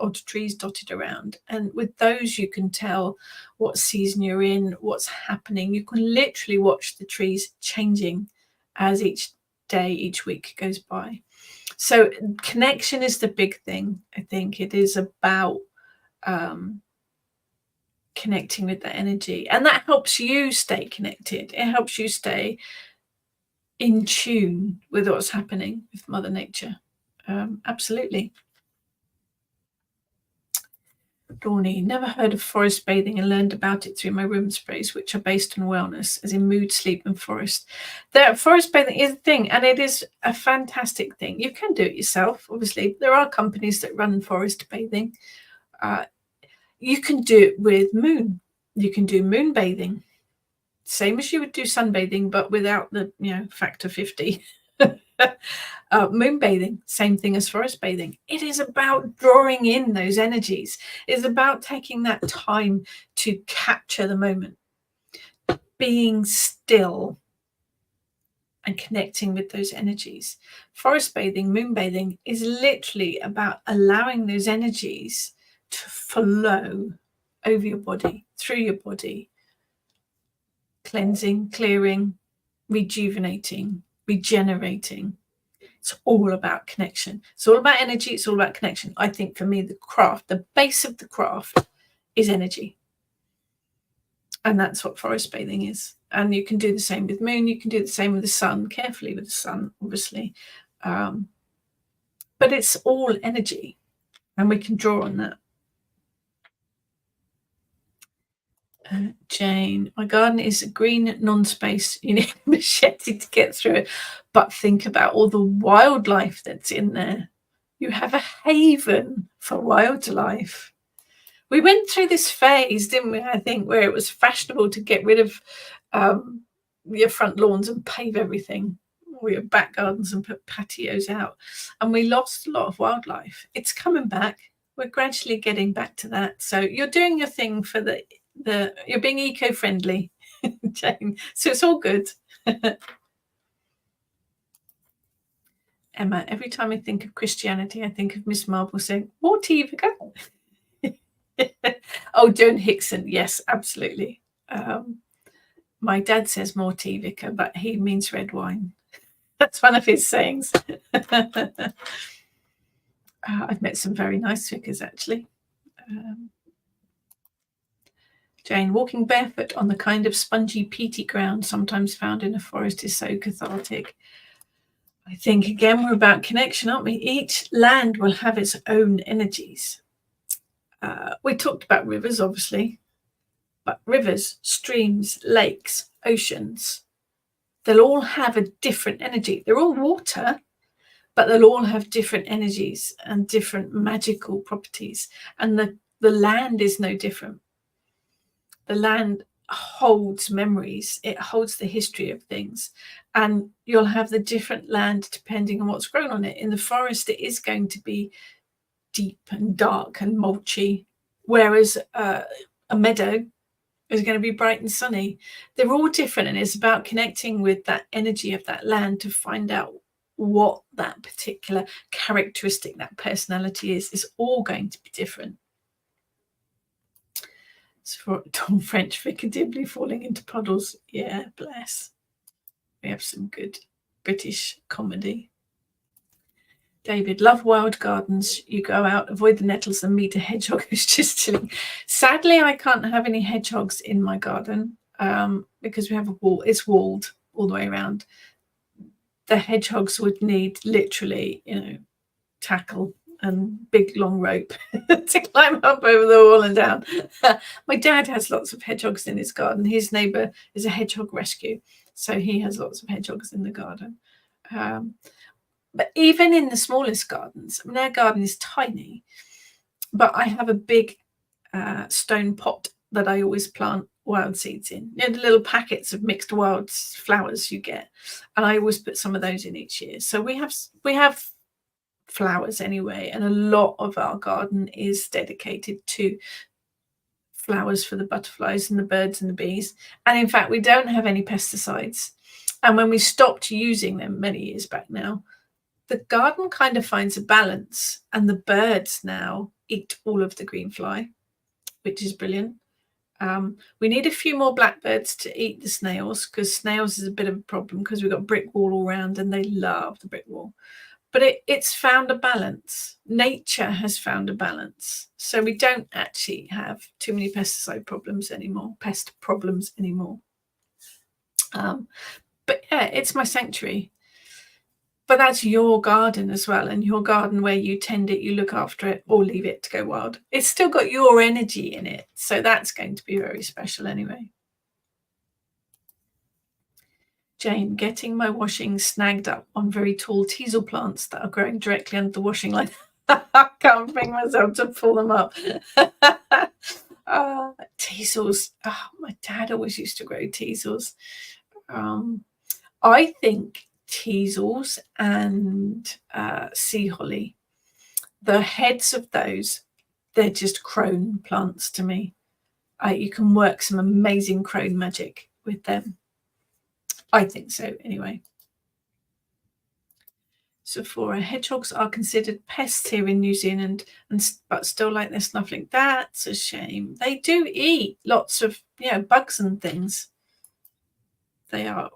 odd trees dotted around. And with those, you can tell what season you're in, what's happening. You can literally watch the trees changing as each day, each week goes by. So connection is the big thing. I think it is about connecting with that energy. And that helps you stay connected. It helps you stay in tune with what's happening with Mother Nature. Absolutely. Dawny, never heard of forest bathing and learned about it through my room sprays, which are based on wellness, as in mood, sleep, and forest. Forest bathing is a thing, and it is a fantastic thing. You can do it yourself, obviously. There are companies that run forest bathing. You can do it with moon. You can do moon bathing, same as you would do sunbathing, but without the factor 50. Moon bathing, same thing as forest bathing. It is about drawing in those energies. It's about taking that time to capture the moment, being still and connecting with those energies. Forest bathing, moon bathing is literally about allowing those energies to flow over your body, through your body, cleansing, clearing, rejuvenating, regenerating. It's all about connection. It's all about energy. It's all about connection. I think for me, the craft, the base of the craft is energy. And that's what forest bathing is. And you can do the same with moon. You can do the same with the sun, carefully with the sun, obviously. But it's all energy. And we can draw on that. Jane, my garden is a green non-space. You need a machete to get through it. But think about all the wildlife that's in there. You have a haven for wildlife. We went through this phase, didn't we, I think, where it was fashionable to get rid of your front lawns and pave everything, or your back gardens and put patios out. And we lost a lot of wildlife. It's coming back. We're gradually getting back to that. So you're doing your thing for you're being eco-friendly, Jane. So it's all good. Emma, every time I think of Christianity, I think of Miss Marple saying, more tea, Vicar. Oh, Joan Hickson. Yes, absolutely. My dad says more tea, Vicar, but he means red wine. That's one of his sayings. I've met some very nice vicars, actually. Jane, walking barefoot on the kind of spongy, peaty ground sometimes found in a forest is so cathartic. I think, again, we're about connection, aren't we? Each land will have its own energies. We talked about rivers, obviously, but rivers, streams, lakes, oceans, they'll all have a different energy. They're all water, but they'll all have different energies and different magical properties. And the land is no different. The land holds memories. It holds the history of things. And you'll have the different land depending on what's grown on it. In the forest, it is going to be deep and dark and mulchy, whereas a meadow is going to be bright and sunny. They're all different, and it's about connecting with that energy of that land to find out what that particular characteristic, that personality is all going to be different. So for Tom French, Vicar Dibley falling into puddles. Yeah, bless. We have some good British comedy. David, love wild gardens. You go out, avoid the nettles and meet a hedgehog who's just chilling. Sadly, I can't have any hedgehogs in my garden because we have a wall. It's walled all the way around. The hedgehogs would need literally, tackle and big long rope to climb up over the wall and down. My dad has lots of hedgehogs in his garden. His neighbour is a hedgehog rescue, so he has lots of hedgehogs in the garden. But even in the smallest gardens, our garden is tiny, but I have a big stone pot that I always plant wild seeds in. The little packets of mixed wild flowers you get, and I always put some of those in each year. So we have flowers anyway, and a lot of our garden is dedicated to flowers for the butterflies and the birds and the bees. And in fact, we don't have any pesticides. And when we stopped using them many years back now, the garden kind of finds a balance, and the birds now eat all of the green fly, which is brilliant. We need a few more blackbirds to eat the snails, because snails is a bit of a problem because we've got brick wall all around and they love the brick wall. But it's found a balance. Nature has found a balance. So we don't actually have too many pest problems anymore. But yeah, it's my sanctuary. But that's your garden as well, and your garden where you tend it, you look after it, or leave it to go wild. It's still got your energy in it, so that's going to be very special anyway. Jane, getting my washing snagged up on very tall teasel plants that are growing directly under the washing line. I can't bring myself to pull them up. Teasels. Oh, my dad always used to grow teasels. I think teasels and sea holly, the heads of those, they're just crone plants to me. You can work some amazing crone magic with them. I think so anyway. Sephora, hedgehogs are considered pests here in New Zealand, but still like their snuffling. That's a shame. They do eat lots of bugs and things. They're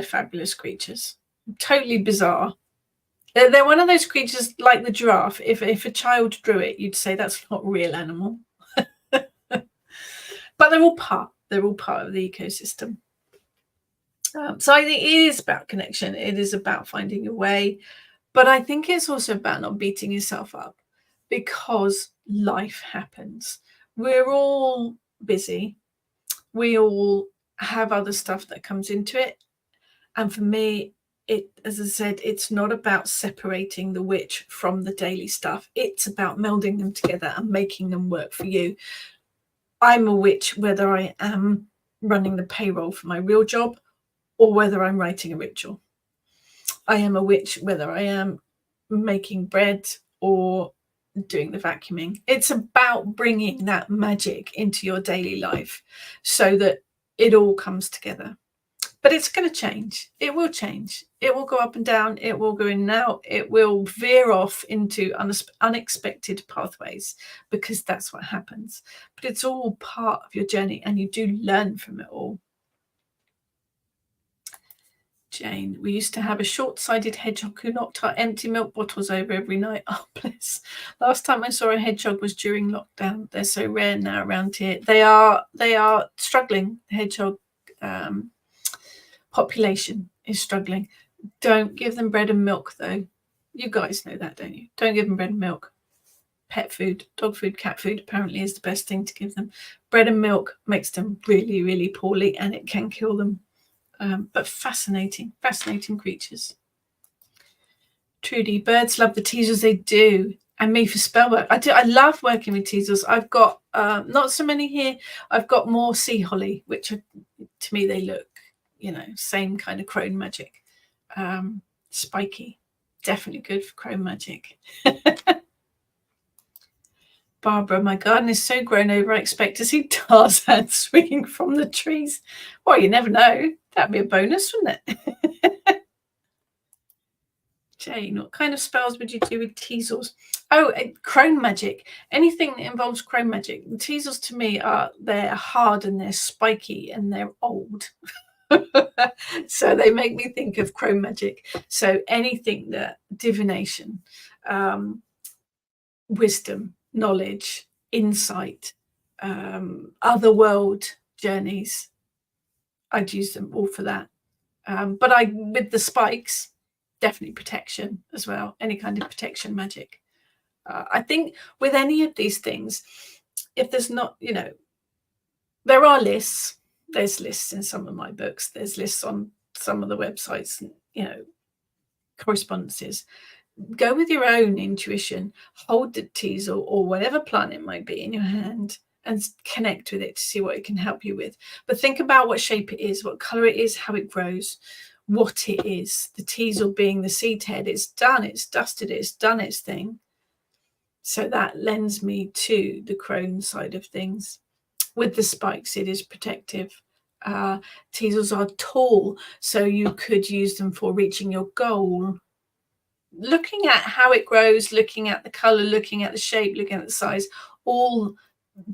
fabulous creatures. Totally bizarre. They're one of those creatures like the giraffe. If a child drew it, you'd say that's not a real animal. But they're all part of the ecosystem. So I think it is about connection. It is about finding your way. But I think it's also about not beating yourself up, because life happens. We're all busy. We all have other stuff that comes into it. And for me, as I said, it's not about separating the witch from the daily stuff. It's about melding them together and making them work for you. I'm a witch whether I am running the payroll for my real job or whether I'm writing a ritual. I am a witch whether I am making bread or doing the vacuuming. It's about bringing that magic into your daily life so that it all comes together. But it's going to change. It will change. It will go up and down. It will go in and out. It will veer off into unexpected pathways, because that's what happens. But it's all part of your journey, and you do learn from it all. Jane, we used to have a short-sighted hedgehog who knocked our empty milk bottles over every night. Oh, bless. Last time I saw a hedgehog was during lockdown. They're so rare now around here. They are struggling. The hedgehog population is struggling. Don't give them bread and milk, though. You guys know that, don't you? Don't give them bread and milk. Pet food, dog food, cat food apparently is the best thing to give them. Bread and milk makes them really, really poorly, and it can kill them. But fascinating creatures. Trudy, birds love the teasers. They do. And me for spell work. I do. I love working with teasers. I've got not so many here. I've got more sea holly, which to me they look, same kind of crone magic. Spiky. Definitely good for crone magic. Barbara, my garden is so grown over, I expect to see Tarzan swinging from the trees. Well, you never know. That'd be a bonus, wouldn't it? Jane, what kind of spells would you do with teasels? Oh, crone magic. Anything that involves crone magic. The teasels to me they're hard and they're spiky and they're old. So they make me think of crone magic. So anything that divination, wisdom, knowledge, insight, otherworld journeys, I'd use them all for that. But with the spikes, definitely protection as well. Any kind of protection magic. I think with any of these things, if there's not, there are lists. There's lists in some of my books. There's lists on some of the websites, correspondences. Go with your own intuition. Hold the teasel or whatever plant it might be in your hand and connect with it to see what it can help you with. But think about what shape it is, what color it is, how it grows, what it is. The teasel being the seed head. It's done, it's dusted, it's done its thing. So that lends me to the crone side of things. With the spikes, it is protective. Teasels are tall, so you could use them for reaching your goal. Looking at how it grows, looking at the color, looking at the shape, looking at the size, all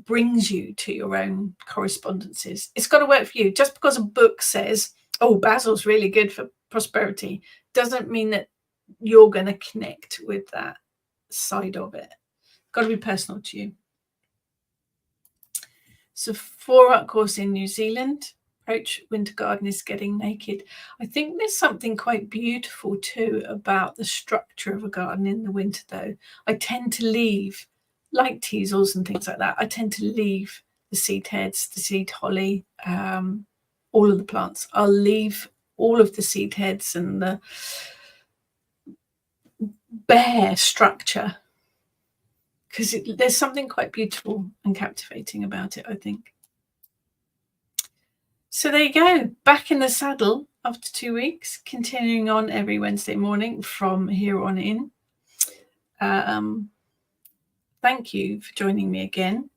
brings you to your own correspondences. It's got to work for you. Just because a book says, oh, basil's really good for prosperity, doesn't mean that you're going to connect with that side of it. Got to be personal to you. Sephora course in New Zealand. Approach winter garden is getting naked. I think there's something quite beautiful too about the structure of a garden in the winter, though. I tend to leave, like teasels and things like that, I tend to leave the seed heads, the seed holly, all of the plants. I'll leave all of the seed heads and the bare structure, because there's something quite beautiful and captivating about it, I think. So there you go, back in the saddle after 2 weeks, continuing on every Wednesday morning from here on in. Thank you for joining me again.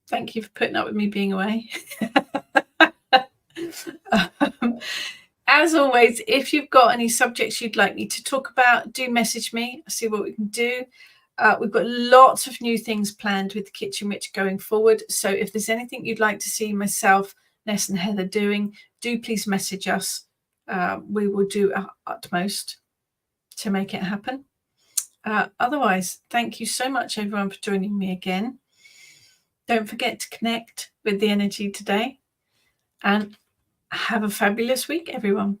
Thank you for putting up with me being away. As always, if you've got any subjects you'd like me to talk about, do message me. I'll see what we can do. We've got lots of new things planned with the Kitchen Witch going forward. So if there's anything you'd like to see myself, Ness and Heather doing, do please message us. We will do our utmost to make it happen. Otherwise, thank you so much, everyone, for joining me again. Don't forget to connect with the energy today, and have a fabulous week, everyone.